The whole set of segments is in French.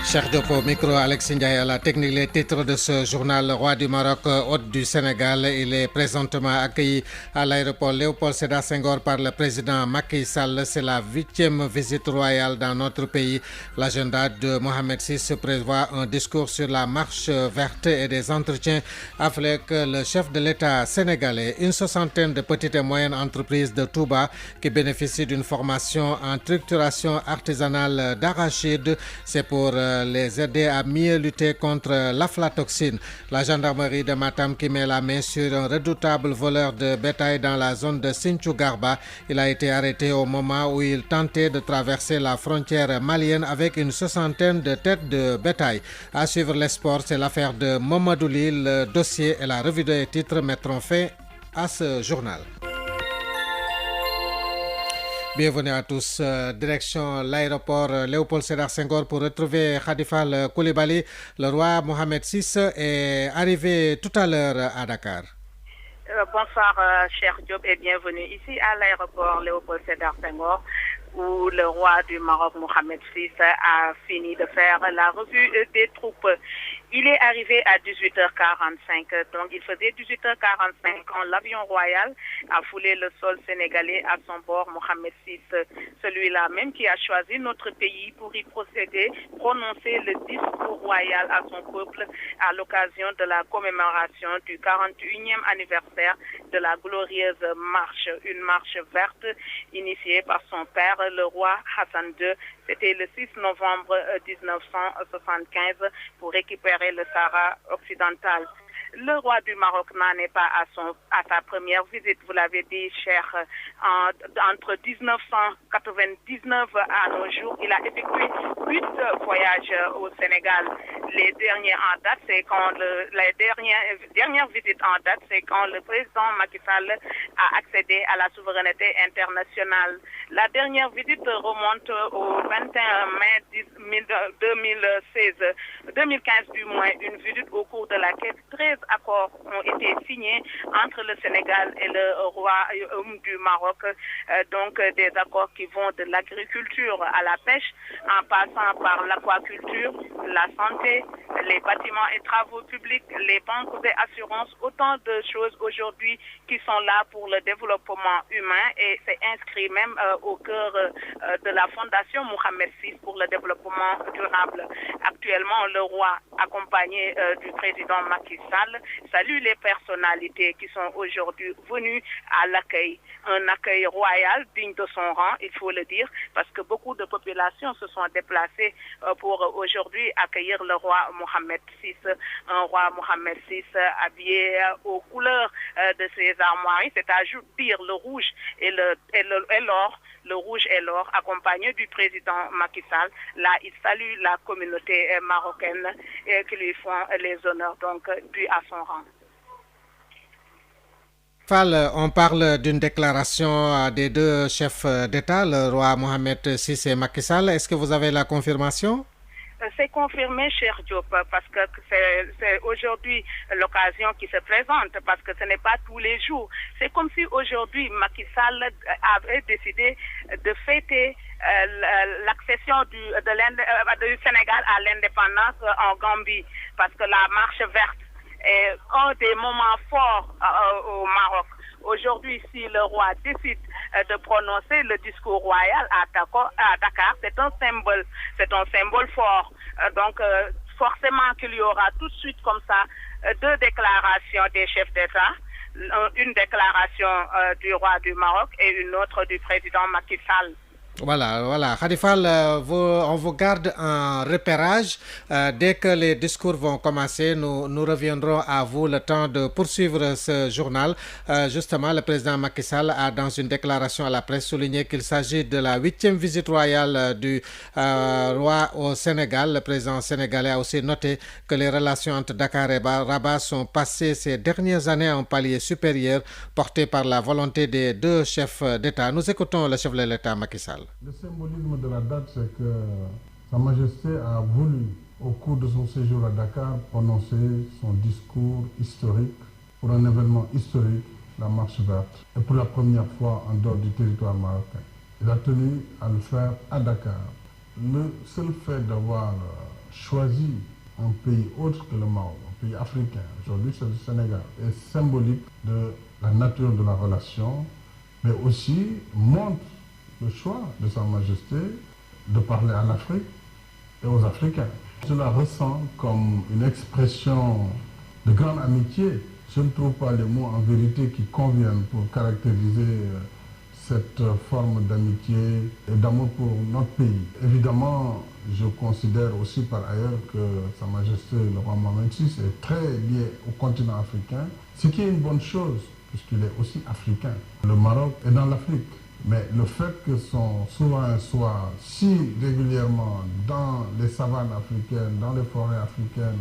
Cheikh Diop au micro, Alex Ndiaye à la technique. Les titres de ce journal, le roi du Maroc, hôte du Sénégal. Il est présentement accueilli à l'aéroport Léopold Sédar Senghor par le président Macky Sall. C'est la 8e visite royale dans notre pays. L'agenda de Mohamed VI prévoit un discours sur la marche verte et des entretiens avec le chef de l'État sénégalais. Une soixantaine de petites et moyennes entreprises de Touba qui bénéficient d'une formation en structuration artisanale d'arachide. C'est pour les aider à mieux lutter contre l'aflatoxine. La gendarmerie de Matam qui met la main sur un redoutable voleur de bétail dans la zone de Sinthiou Garba. Il a été arrêté au moment où il tentait de traverser la frontière malienne avec une soixantaine de têtes de bétail. À suivre les sports, c'est l'affaire de Momadouli. Le dossier et la revue des titres mettront fin à ce journal. Bienvenue à tous. Direction l'aéroport Léopold Sédar Senghor pour retrouver Khadifal Koulibaly. Le roi Mohamed VI est arrivé tout à l'heure à Dakar. Bonsoir, cher Diop, et bienvenue ici à l'aéroport Léopold Sédar Senghor, où le roi du Maroc, Mohamed VI, a fini de faire la revue des troupes. Il est arrivé à 18h45, donc il faisait 18h45 quand l'avion royal a foulé le sol sénégalais à son bord. Mohamed VI, celui-là même qui a choisi notre pays pour y procéder, prononcer le discours royal à son peuple à l'occasion de la commémoration du 41e anniversaire de la glorieuse marche, une marche verte initiée par son père, le roi Hassan II. C'était le 6 novembre 1975 pour récupérer le Sahara occidental. Le roi du Maroc n'en est pas à sa première visite, vous l'avez dit, cher. Entre 1999 à nos jours, il a effectué 8 voyages au Sénégal. Les derniers en date, c'est quand la dernière visite en date, c'est quand le président Macky Sall a accédé à la souveraineté internationale. La dernière visite remonte au 21 mai 2015 du moins, une visite au cours de laquelle 13 accords ont été signés entre le Sénégal et le royaume du Maroc. Donc des accords qui vont de l'agriculture à la pêche, en passant par l'aquaculture, la santé, les bâtiments et travaux publics, les banques et assurances, autant de choses aujourd'hui qui sont là pour le développement humain, et c'est inscrit même au cœur de la fondation Mohamed VI pour le développement durable. Actuellement, le roi, accompagné du président Macky Sall, salue les personnalités qui sont aujourd'hui venues à l'accueil. Un accueil royal digne de son rang, il faut le dire, parce que beaucoup de populations se sont déplacées pour aujourd'hui accueillir le roi Mohamed VI. Un roi Mohamed VI habillé aux couleurs de ses armoiries, c'est-à-dire le rouge et l'or. Le rouge et l'or, accompagné du président Macky Sall. Là, il salue la communauté marocaine qui lui font les honneurs, donc, dû à son rang. On parle d'une déclaration des deux chefs d'État, le roi Mohamed VI et Macky Sall. Est-ce que vous avez la confirmation? C'est confirmé, cher Diop, parce que c'est aujourd'hui l'occasion qui se présente, parce que ce n'est pas tous les jours. C'est comme si aujourd'hui Macky Sall avait décidé de fêter l'accession du Sénégal à l'indépendance en Gambie, parce que la marche verte est un des moments forts au Maroc. Aujourd'hui, si le roi décide de prononcer le discours royal à Dakar, c'est un symbole fort. Donc, forcément qu'il y aura tout de suite comme ça deux déclarations des chefs d'État, une déclaration du roi du Maroc et une autre du président Macky Sall. Voilà. Khadifal, on vous garde en repérage. Dès que les discours vont commencer, nous reviendrons à vous le temps de poursuivre ce journal. Justement, le président Macky Sall a, dans une déclaration à la presse, souligné qu'il s'agit de la 8e visite royale du roi au Sénégal. Le président sénégalais a aussi noté que les relations entre Dakar et Rabat sont passées ces dernières années à un palier supérieur, porté par la volonté des deux chefs d'État. Nous écoutons le chef de l'État, Macky Sall. Le symbolisme de la date, c'est que Sa Majesté a voulu, au cours de son séjour à Dakar, prononcer son discours historique pour un événement historique, la Marche verte, et pour la première fois en dehors du territoire marocain. Il a tenu à le faire à Dakar. Le seul fait d'avoir choisi un pays autre que le Maroc, un pays africain, aujourd'hui c'est le Sénégal, est symbolique de la nature de la relation, mais aussi montre le choix de Sa Majesté de parler à l'Afrique et aux Africains. Je la ressens comme une expression de grande amitié. Je ne trouve pas les mots en vérité qui conviennent pour caractériser cette forme d'amitié et d'amour pour notre pays. Évidemment, je considère aussi par ailleurs que Sa Majesté le roi Mohamed VI est très lié au continent africain, ce qui est une bonne chose puisqu'il est aussi africain. Le Maroc est dans l'Afrique, mais le fait que son souverain soit si régulièrement dans les savanes africaines, dans les forêts africaines,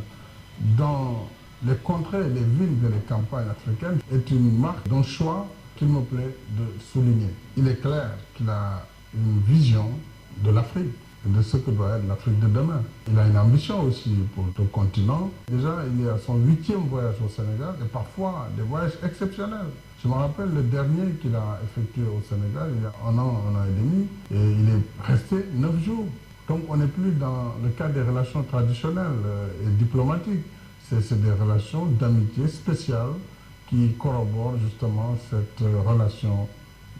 dans les contrées, les villes et les campagnes africaines est une marque d'un choix qu'il me plaît de souligner. Il est clair qu'il a une vision de l'Afrique et de ce que doit être l'Afrique de demain. Il a une ambition aussi pour le continent. Déjà, il est à son 8e voyage au Sénégal et parfois des voyages exceptionnels. Je me rappelle le dernier qu'il a effectué au Sénégal il y a un an et demi, et il est resté 9 jours. Donc on n'est plus dans le cadre des relations traditionnelles et diplomatiques. C'est des relations d'amitié spéciales qui corroborent justement cette relation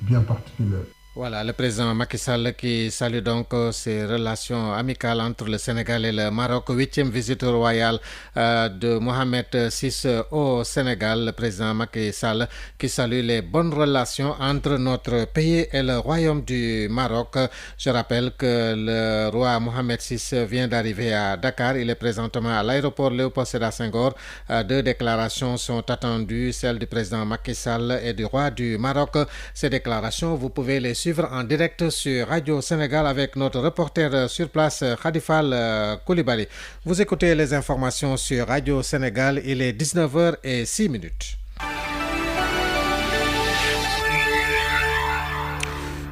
bien particulière. Voilà, le président Macky Sall qui salue donc ces relations amicales entre le Sénégal et le Maroc. 8e visite royale de Mohamed VI au Sénégal. Le président Macky Sall qui salue les bonnes relations entre notre pays et le Royaume du Maroc. Je rappelle que le roi Mohamed VI vient d'arriver à Dakar. Il est présentement à l'aéroport Léopold Sédar Senghor. 2 déclarations sont attendues, celle du président Macky Sall et du roi du Maroc. Ces déclarations, vous pouvez les suivre en direct sur Radio Sénégal avec notre reporter sur place Khadifal Koulibaly. Vous écoutez les informations sur Radio Sénégal, il est 19h06.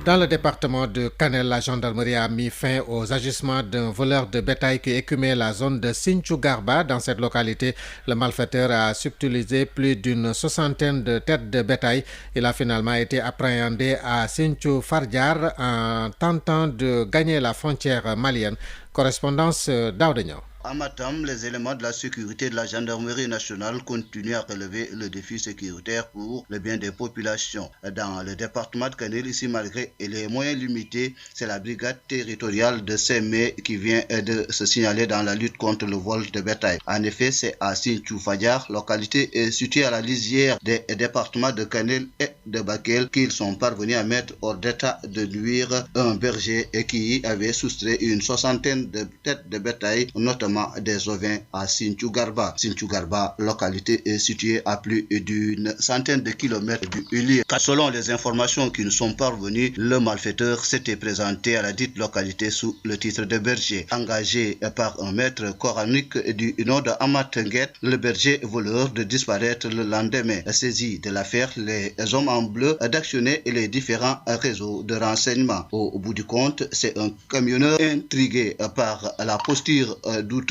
Dans le département de Kanel, la gendarmerie a mis fin aux agissements d'un voleur de bétail qui écumait la zone de Sinthiou Garba. Dans cette localité, le malfaiteur a subtilisé plus d'une 60aine de têtes de bétail. Il a finalement été appréhendé à Sinthiou Fardjar en tentant de gagner la frontière malienne. Correspondance d'Audegnan. À Matam, les éléments de la sécurité de la gendarmerie nationale continuent à relever le défi sécuritaire pour le bien des populations. Dans le département de Kanel, ici, malgré les moyens limités, c'est la brigade territoriale de Sémé qui vient de se signaler dans la lutte contre le vol de bétail. En effet, c'est à Sinthiou Fadjar, localité située à la lisière des départements de Kanel et de Bakel, qu'ils sont parvenus à mettre hors d'état de nuire un berger qui avait soustrait une 60aine de têtes de bétail, notamment des ovins à Sinthiou Garba. Sinthiou Garba, localité est située à plus d'une centaine de kilomètres du lieu. Selon les informations qui nous sont parvenues, le malfaiteur s'était présenté à la dite localité sous le titre de berger. Engagé par un maître coranique du nom de Amat Nguet, le berger voleur de disparaître le lendemain. Saisi de l'affaire, les hommes en bleu d'actionner les différents réseaux de renseignement. Au bout du compte, c'est un camionneur intrigué par la posture douteuse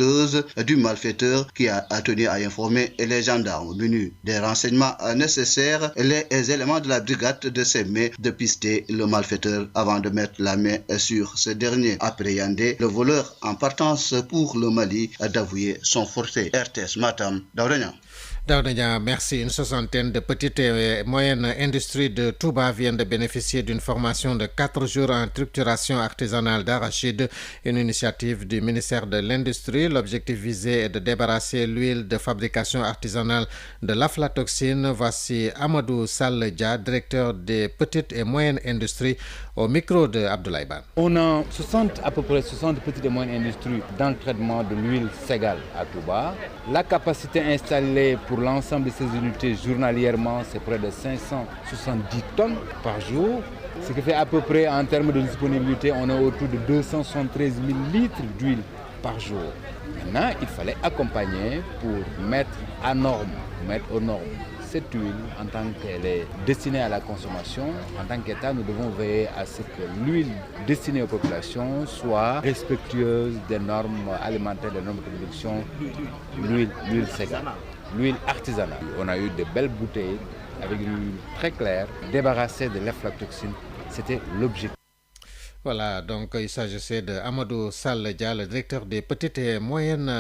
du malfaiteur qui a tenu à informer les gendarmes venus des renseignements nécessaires, les éléments de la brigade de Sémé de pister le malfaiteur avant de mettre la main sur ce dernier. Appréhendé, le voleur en partance pour le Mali a d'avouer son forfait. RTS Matam, Daourénian. Daouda, merci. Une 60aine de petites et moyennes industries de Touba viennent de bénéficier d'une formation de 4 jours en structuration artisanale d'arachide, une initiative du ministère de l'Industrie. L'objectif visé est de débarrasser l'huile de fabrication artisanale de l'aflatoxine. Voici Amadou Salledja, directeur des petites et moyennes industries, au micro de Abdoulaye Ban. On a à peu près 60 petites et moyennes industries dans le traitement de l'huile ségale à Touba. La capacité installée pour l'ensemble de ces unités journalièrement, c'est près de 570 tonnes par jour. Ce qui fait à peu près, en termes de disponibilité, on est autour de 273 000 litres d'huile par jour. Maintenant, il fallait accompagner pour mettre aux normes cette huile en tant qu'elle est destinée à la consommation. En tant qu'État, nous devons veiller à ce que l'huile destinée aux populations soit respectueuse des normes alimentaires, des normes de production, l'huile ségale, l'huile artisanale. On a eu de belles bouteilles avec une huile très claire, débarrassée de l'aflatoxine. C'était l'objectif. Voilà, donc il s'agissait de Amadou Salledia, le directeur des petites et moyennes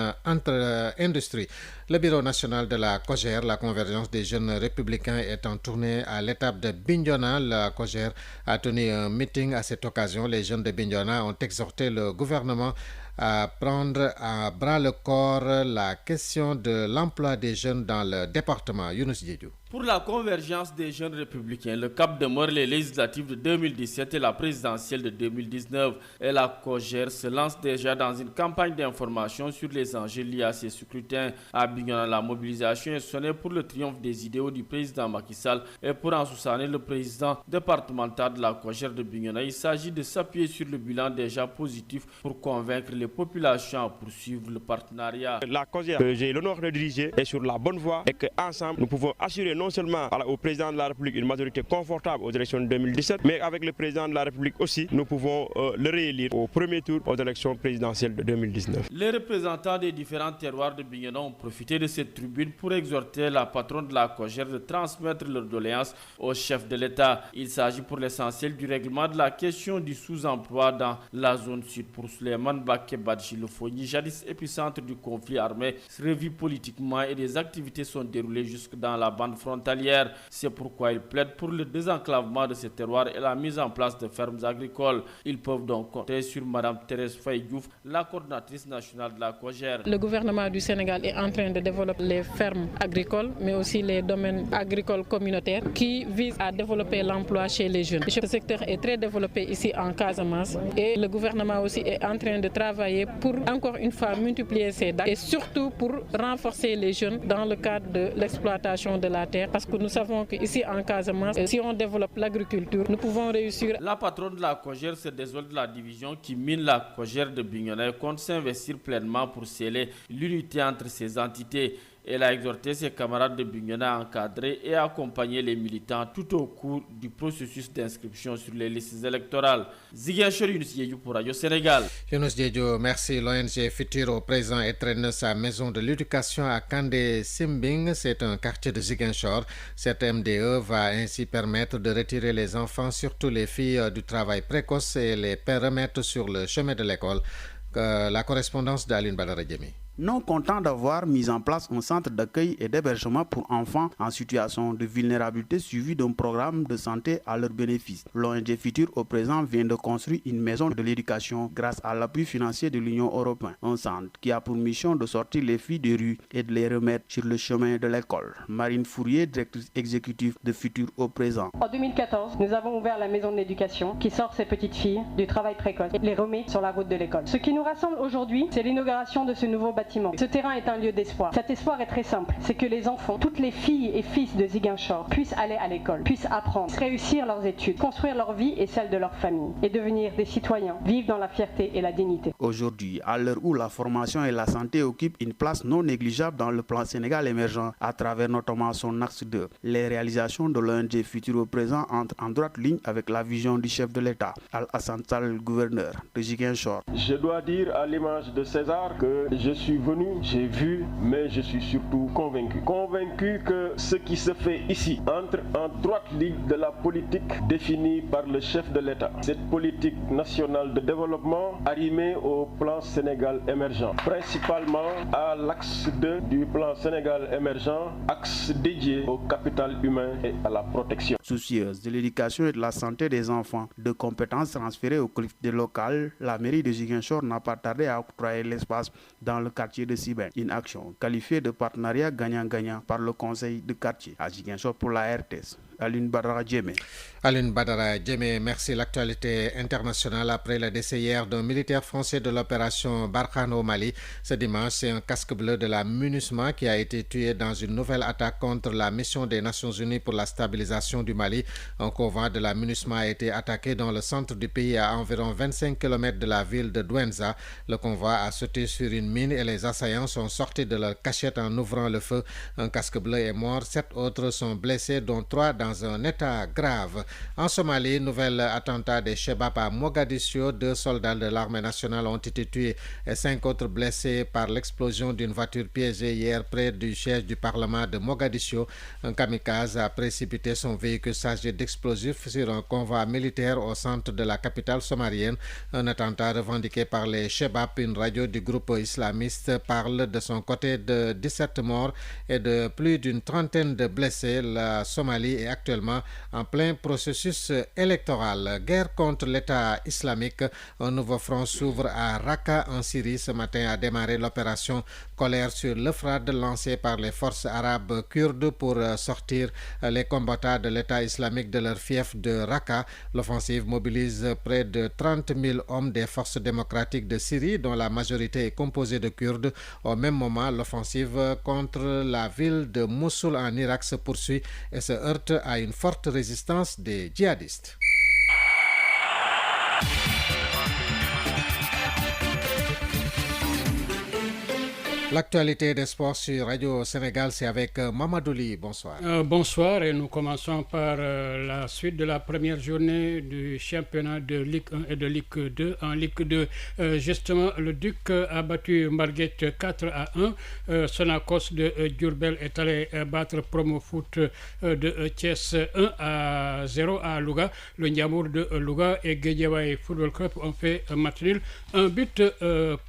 industries. Le bureau national de la COJER, la convergence des jeunes républicains, est en tournée à l'étape de Bignona. La COJER a tenu un meeting à cette occasion. Les jeunes de Bignona ont exhorté le gouvernement à prendre à bras le corps la question de l'emploi des jeunes dans le département. Younous Diédiou. Pour la convergence des jeunes républicains, le cap demeure les législatives de 2017 et la présidentielle de 2019. Et la COJER se lance déjà dans une campagne d'information sur les enjeux liés à ces scrutins. À Bignona, la mobilisation est sonnée pour le triomphe des idéaux du président Macky Sall et pour Ansoussane, le président départemental de la COJER de Bignona. Il s'agit de s'appuyer sur le bilan déjà positif pour convaincre les populations à poursuivre le partenariat. La COJER que j'ai l'honneur de diriger est sur la bonne voie et qu'ensemble nous pouvons assurer non seulement au président de la République une majorité confortable aux élections de 2017, mais avec le président de la République aussi, nous pouvons le réélire au premier tour aux élections présidentielles de 2019. Les représentants des différents terroirs de Bignona ont profité de cette tribune pour exhorter la patronne de la COJER de transmettre leurs doléances au chef de l'État. Il s'agit pour l'essentiel du règlement de la question du sous-emploi dans la zone sud. Pour Souleymane Baké Badji Lefoni, jadis épicentre du conflit armé, revu politiquement et des activités sont déroulées jusque dans la bande frontalière. C'est pourquoi ils plaident pour le désenclavement de ces terroirs et la mise en place de fermes agricoles. Ils peuvent donc compter sur Mme Thérèse Faye Diouf, la coordinatrice nationale de la COJER. Le gouvernement du Sénégal est en train de développer les fermes agricoles, mais aussi les domaines agricoles communautaires qui visent à développer l'emploi chez les jeunes. Ce secteur est très développé ici en Casamance et le gouvernement aussi est en train de travailler pour encore une fois multiplier ces dates et surtout pour renforcer les jeunes dans le cadre de l'exploitation de la terre. Parce que nous savons qu'ici en Casamance, si on développe l'agriculture, nous pouvons réussir. La patronne de la COJER se désole de la division qui mine la COJER de Bignona et compte s'investir pleinement pour sceller l'unité entre ces entités. Elle a exhorté ses camarades de Bignona à encadrer et à accompagner les militants tout au cours du processus d'inscription sur les listes électorales. Ziguinchor, Younous Diédiou pour Radio Sénégal. Younous Diédiou, merci. L'ONG Futur au présent étraîne sa maison de l'éducation à Kandé Simbing. C'est un quartier de Ziguinchor. Cette MDE va ainsi permettre de retirer les enfants, surtout les filles, du travail précoce et les remettre sur le chemin de l'école. La correspondance d'Aline Badara Djemi. Non content d'avoir mis en place un centre d'accueil et d'hébergement pour enfants en situation de vulnérabilité suivi d'un programme de santé à leur bénéfice, l'ONG Futur au présent vient de construire une maison de l'éducation grâce à l'appui financier de l'Union européenne. Un centre qui a pour mission de sortir les filles des rues et de les remettre sur le chemin de l'école. Marine Fourier, directrice exécutive de Futur au présent. En 2014, nous avons ouvert la maison de l'éducation qui sort ces petites filles du travail précoce et les remet sur la route de l'école. Ce qui nous rassemble aujourd'hui, c'est l'inauguration de ce nouveau bâtiment. Ce terrain est un lieu d'espoir. Cet espoir est très simple, c'est que les enfants, toutes les filles et fils de Ziguinchor puissent aller à l'école, puissent apprendre, réussir leurs études, construire leur vie et celle de leur famille et devenir des citoyens, vivre dans la fierté et la dignité. Aujourd'hui, à l'heure où la formation et la santé occupent une place non négligeable dans le plan Sénégal émergent à travers notamment son axe 2, les réalisations de l'ONG Futur au présent entrent en droite ligne avec la vision du chef de l'État, Al-Hassan Sall, gouverneur de Ziguinchor. Je dois dire à l'image de César que je suis venu, j'ai vu, mais je suis surtout convaincu. Convaincu que ce qui se fait ici entre en droite ligne de la politique définie par le chef de l'État. Cette politique nationale de développement arrimée au plan Sénégal émergent, principalement à l'axe 2 du plan Sénégal émergent, axe dédié au capital humain et à la protection. Soucieuse de l'éducation et de la santé des enfants, de compétences transférées aux collectivités locales, la mairie de Ziguinchor n'a pas tardé à octroyer l'espace dans le quartier de Sibin. Une action qualifiée de partenariat gagnant-gagnant par le conseil de quartier à Ziguinchor pour la RTS. Aline Badara Djemé. Aline Badara Djemé, merci. L'actualité internationale après le décès hier d'un militaire français de l'opération Barkhane au Mali. Ce dimanche, c'est un casque bleu de la MINUSMA qui a été tué dans une nouvelle attaque contre la mission des Nations Unies pour la stabilisation du Mali. Un convoi de la MINUSMA a été attaqué dans le centre du pays à environ 25 km de la ville de Douenza. Le convoi a sauté sur une mine et les assaillants sont sortis de leur cachette en ouvrant le feu. Un casque bleu est mort, 7 autres sont blessés, dont 3 dans dans un état grave. En Somalie, nouvel attentat des Chebab à Mogadiscio. 2 soldats de l'armée nationale ont été tués et 5 autres blessés par l'explosion d'une voiture piégée hier près du siège du Parlement de Mogadiscio. Un kamikaze a précipité son véhicule chargé d'explosifs sur un convoi militaire au centre de la capitale somalienne. Un attentat revendiqué par les Chebab. Une radio du groupe islamiste parle de son côté de 17 morts et de plus d'une trentaine de blessés. La Somalie est actuellement en plein processus électoral. Guerre contre l'État islamique. Un nouveau front s'ouvre à Raqqa en Syrie. Ce matin a démarré l'opération Colère sur l'Euphrate lancée par les forces arabes kurdes pour sortir les combattants de l'État islamique de leur fief de Raqqa. L'offensive mobilise près de 30 000 hommes des forces démocratiques de Syrie, dont la majorité est composée de Kurdes. Au même moment, l'offensive contre la ville de Mossoul en Irak se poursuit et se heurte à une forte résistance des djihadistes. L'actualité des sports sur Radio Sénégal, c'est avec Mamadou Ly. Bonsoir. Bonsoir et nous commençons par la suite de la première journée du championnat de Ligue 1 et de Ligue 2. En Ligue 2, justement, le Duc a battu Marguerite 4-1. Sonacos de Diourbel est allé battre Promo Foot de Thiès 1-0 à Louga. Le Ndiamour de Louga et Guédiawaye Football Club ont fait match nul. Un but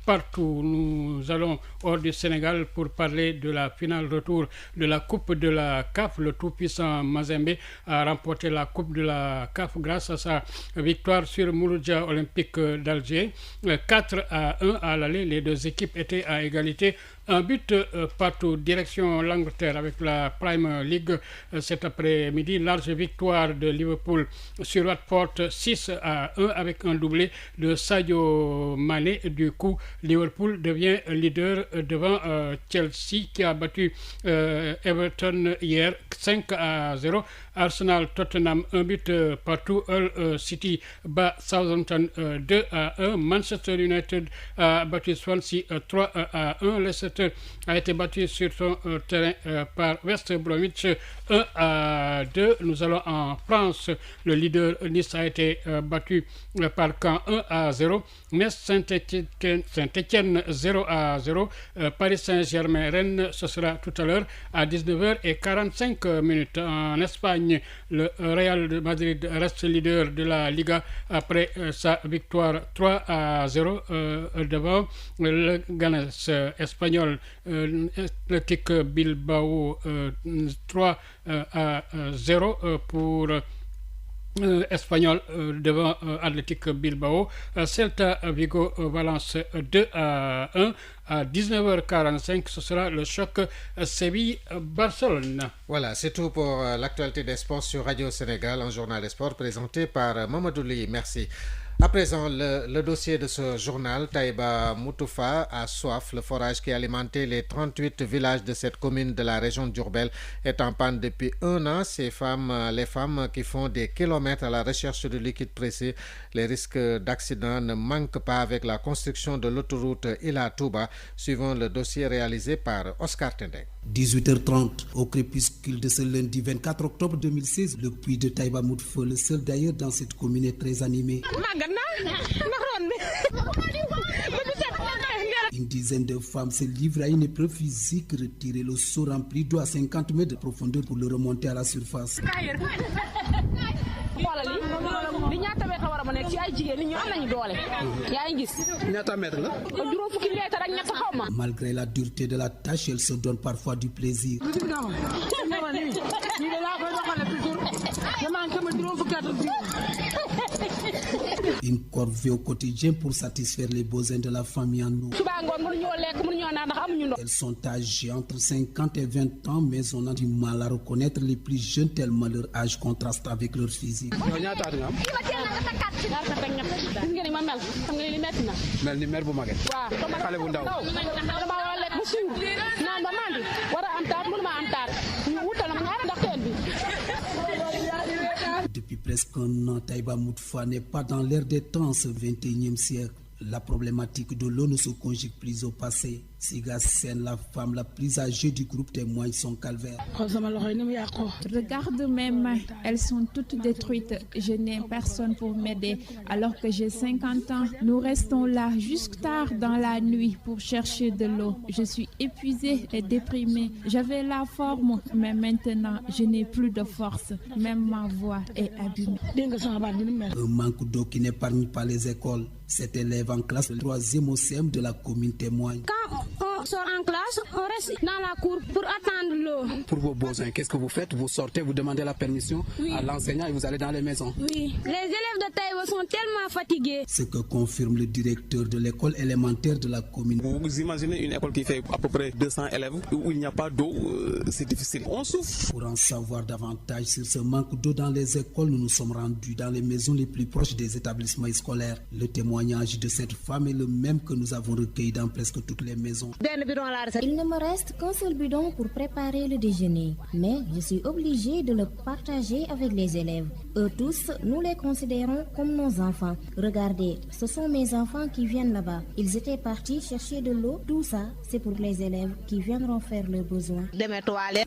partout. Nous allons hors du Sénégal pour parler de la finale retour de la Coupe de la CAF. Le tout-puissant Mazembe a remporté la Coupe de la CAF grâce à sa victoire sur Mouloudia Olympique d'Alger. 4-1 à l'aller. Les deux équipes étaient à égalité. Un but partout, direction l'Angleterre avec la Prime League cet après-midi. Large victoire de Liverpool sur Watford 6-1 avec un doublé de Sadio Mané. Du coup, Liverpool devient leader devant Chelsea qui a battu Everton hier 5-0. Arsenal Tottenham, un but partout. Hull City bat Southampton 2-1. Manchester United a battu Swansea 3-1. Leicester a été battu sur son terrain par West Bromwich 1-2. Nous allons en France. Le leader Nice a été battu par Caen 1-0. Metz Saint-Étienne 0-0. Paris Saint-Germain Rennes, ce sera tout à l'heure à 19h45. En Espagne, le Real de Madrid reste leader de la Liga après sa victoire 3-0 devant le Ganes espagnol. Athletic Bilbao 3-0 pour Espagnol devant Athletic Bilbao. Celta Vigo Valence 2-1. À 19h45, ce sera le choc Séville-Barcelone. Voilà, c'est tout pour l'actualité des sports sur Radio Sénégal, un journal des sports présenté par Mamadou Ly. Merci. À présent, le dossier de ce journal, Taïba Moutoufa à Soif, le forage qui alimentait les 38 villages de cette commune de la région de Diourbel, est en panne depuis 1 an. Les femmes qui font des kilomètres à la recherche de liquide précieux, les risques d'accident ne manquent pas avec la construction de l'autoroute Ila-Touba, suivant le dossier réalisé par Oscar Tendeng. 18h30, au crépuscule de ce lundi 24 octobre 2016, le puits de Taïba Moutoufa, le seul d'ailleurs dans cette commune, est très animé. Une dizaine de femmes se livrent à une épreuve physique, retirer le seau rempli d'eau à 50 mètres de profondeur pour le remonter à la surface. Malgré la dureté de la tâche, elle se donne parfois du plaisir. Une corvée au quotidien pour satisfaire les besoins de la famille en eau. Elles sont âgées entre 50 et 20 ans, mais on a du mal à reconnaître les plus jeunes tellement leur âge contraste avec leur physique. Depuis presque un an, Taïba Moutoufa n'est pas dans l'ère des temps ce 21e siècle. La problématique de l'eau ne se conjugue plus au passé. Siga Sen, la femme la plus âgée du groupe, témoigne son calvaire. Regarde mes mains, elles sont toutes détruites. Je n'ai personne pour m'aider alors que j'ai 50 ans. Nous restons là jusqu'à tard dans la nuit pour chercher de l'eau. Je suis épuisée et déprimée. J'avais la forme, mais maintenant je n'ai plus de force. Même ma voix est abîmée. Un manque d'eau qui n'épargne pas les écoles. Cet élève en classe 3e au CM de la commune témoigne. Quand on sort en classe, on reste dans la cour pour attendre l'eau. Pour vos besoins, qu'est-ce que vous faites? Vous sortez, vous demandez la permission à l'enseignant et vous allez dans les maisons. Oui, les élèves de Taïba sont tellement fatigués. Ce que confirme le directeur de l'école élémentaire de la commune. Vous imaginez une école qui fait à peu près 200 élèves où il n'y a pas d'eau, c'est difficile. On souffre. Pour en savoir davantage sur ce manque d'eau dans les écoles, nous nous sommes rendus dans les maisons les plus proches des établissements scolaires. Le témoignage de cette femme est le même que nous avons recueilli dans presque toutes les maisons. Il ne me reste qu'un seul bidon pour préparer le déjeuner, mais je suis obligée de le partager avec les élèves. Eux tous, nous les considérons comme nos enfants. Regardez, ce sont mes enfants qui viennent là-bas. Ils étaient partis chercher de l'eau. Tout ça, c'est pour les élèves qui viendront faire leurs besoins.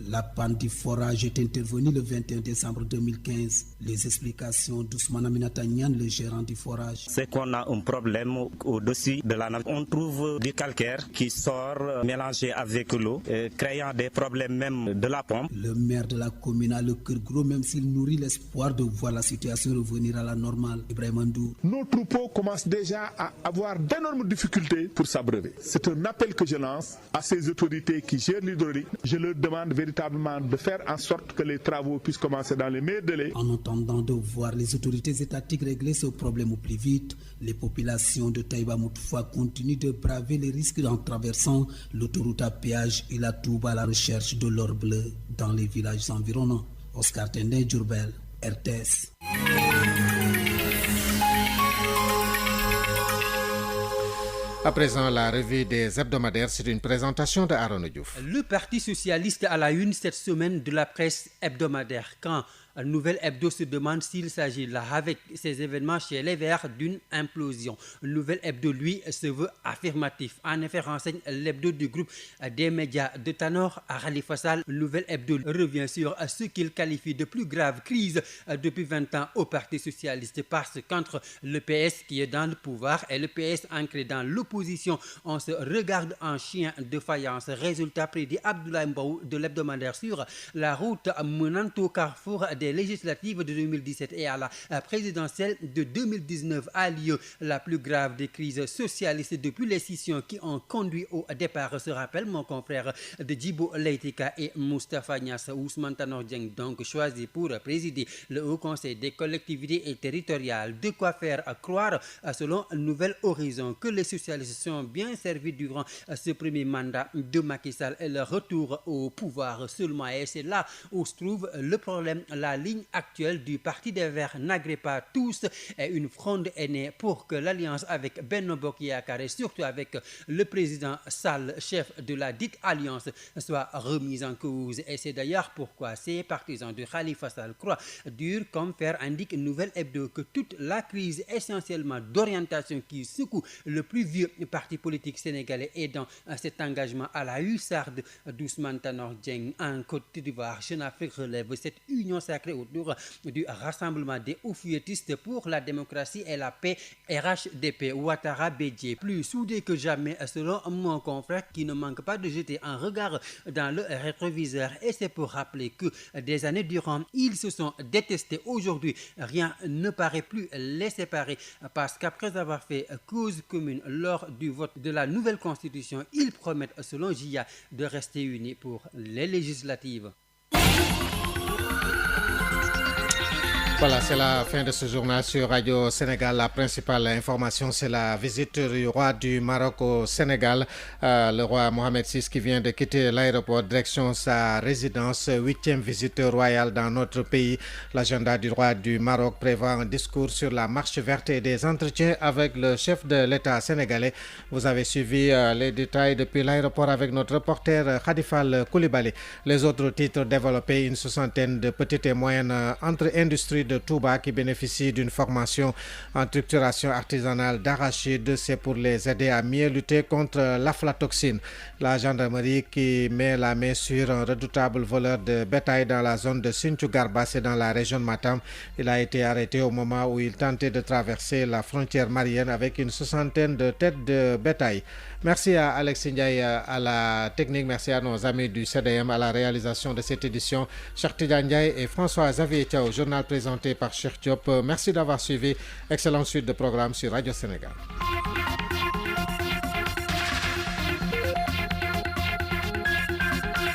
La panne du forage est intervenue le 21 décembre 2015. Les explications d'Ousmane Aminata Niane, le gérant du forage. C'est qu'on a un problème au-dessus de la nappe. On trouve du calcaire qui sort mélangé avec l'eau, créant des problèmes même de la pompe. Le maire de la commune a le cœur gros, même s'il nourrit l'espoir de voir la situation revenir à la normale. Ibrahim Andou. Nos troupeaux commencent déjà à avoir d'énormes difficultés pour s'abreuver. C'est un appel que je lance à ces autorités qui gèrent l'hydraulique. Je leur demande véritablement de faire en sorte que les travaux puissent commencer dans les meilleurs délais. En attendant de voir les autorités étatiques régler ce problème au plus vite, les populations de Taïba Moutfoua continuent de braver les risques en traversant l'autoroute à péage et la Touba à la recherche de l'or bleu dans les villages environnants. Oscar Tendé, Diourbel, RTS. À présent, la revue des hebdomadaires, c'est une présentation de Aaron Diouf. Le Parti socialiste à la une cette semaine de la presse hebdomadaire. Quand Nouvelle Hebdo se demande s'il s'agit là, avec ces événements chez les Verts, d'une implosion. Nouvelle Hebdo, lui, se veut affirmatif. En effet, renseigne l'hebdo du groupe des médias de Tanor à Khalifa Sall. Nouvelle Hebdo revient sur ce qu'il qualifie de plus grave crise depuis 20 ans au Parti socialiste, parce qu'entre le PS qui est dans le pouvoir et le PS ancré dans l'opposition, on se regarde en chien de faïence. Résultat prédit Abdoulaye Mbow de l'hebdomadaire sur la route menant au carrefour des législatives de 2017 et à la présidentielle de 2019 a lieu la plus grave des crises socialistes depuis les scissions qui ont conduit au départ, se rappelle mon confrère de Djibo Leïtika et Moustapha Niasse. Ousmane Tanor Dieng donc choisi pour présider le Haut Conseil des collectivités territoriales. De quoi faire croire, selon Nouvel Horizon, que les socialistes sont bien servis durant ce premier mandat de Macky Sall et le retour au pouvoir seulement. Et c'est là où se trouve le problème. La ligne actuelle du Parti des Verts n'agrée pas tous et une fronde est née pour que l'alliance avec Benno Bokk Yakaar et surtout avec le président Sall, chef de la dite alliance, soit remise en cause. Et c'est d'ailleurs pourquoi ces partisans de Khalifa Sall croient dur comme fer, indique Nouvelle Hebdo, que toute la crise essentiellement d'orientation qui secoue le plus vieux parti politique sénégalais est dans cet engagement à la hussarde d'Ousmane Tanor Dieng. En Côte d'Ivoire, Jeune Afrique relève cette union sacrée autour du rassemblement des oufouettistes pour la démocratie et la paix, RHDP. Ouattara Bédié, plus soudé que jamais selon mon confrère, qui ne manque pas de jeter un regard dans le rétroviseur. Et c'est pour rappeler que des années durant, ils se sont détestés. Aujourd'hui, rien ne paraît plus les séparer, parce qu'après avoir fait cause commune lors du vote de la nouvelle constitution, ils promettent, selon JIA, de rester unis pour les législatives. Voilà, c'est la fin de ce journal sur Radio Sénégal. La principale information, c'est la visite du roi du Maroc au Sénégal, le roi Mohamed VI qui vient de quitter l'aéroport direction sa résidence, 8e visite royale dans notre pays. L'agenda du roi du Maroc prévoit un discours sur la marche verte et des entretiens avec le chef de l'État sénégalais. Vous avez suivi les détails depuis l'aéroport avec notre reporter Khadifal Koulibaly. Les autres titres développés, une soixantaine de petites et moyennes entre-industries de Touba qui bénéficient d'une formation en structuration artisanale d'arachide. C'est pour les aider à mieux lutter contre l'aflatoxine. La gendarmerie qui met la main sur un redoutable voleur de bétail dans la zone de Sinthiou Garba, c'est dans la région de Matam. Il a été arrêté au moment où il tentait de traverser la frontière malienne avec une 60aine de têtes de bétail. Merci à Alexis Ndiaye à la technique, merci à nos amis du CDM à la réalisation de cette édition. Cheikh Tidiane Ndiaye et François-Xavier Thiaw, journal présenté par Cheikh Diop. Merci d'avoir suivi. Excellente suite de programmes sur Radio Sénégal.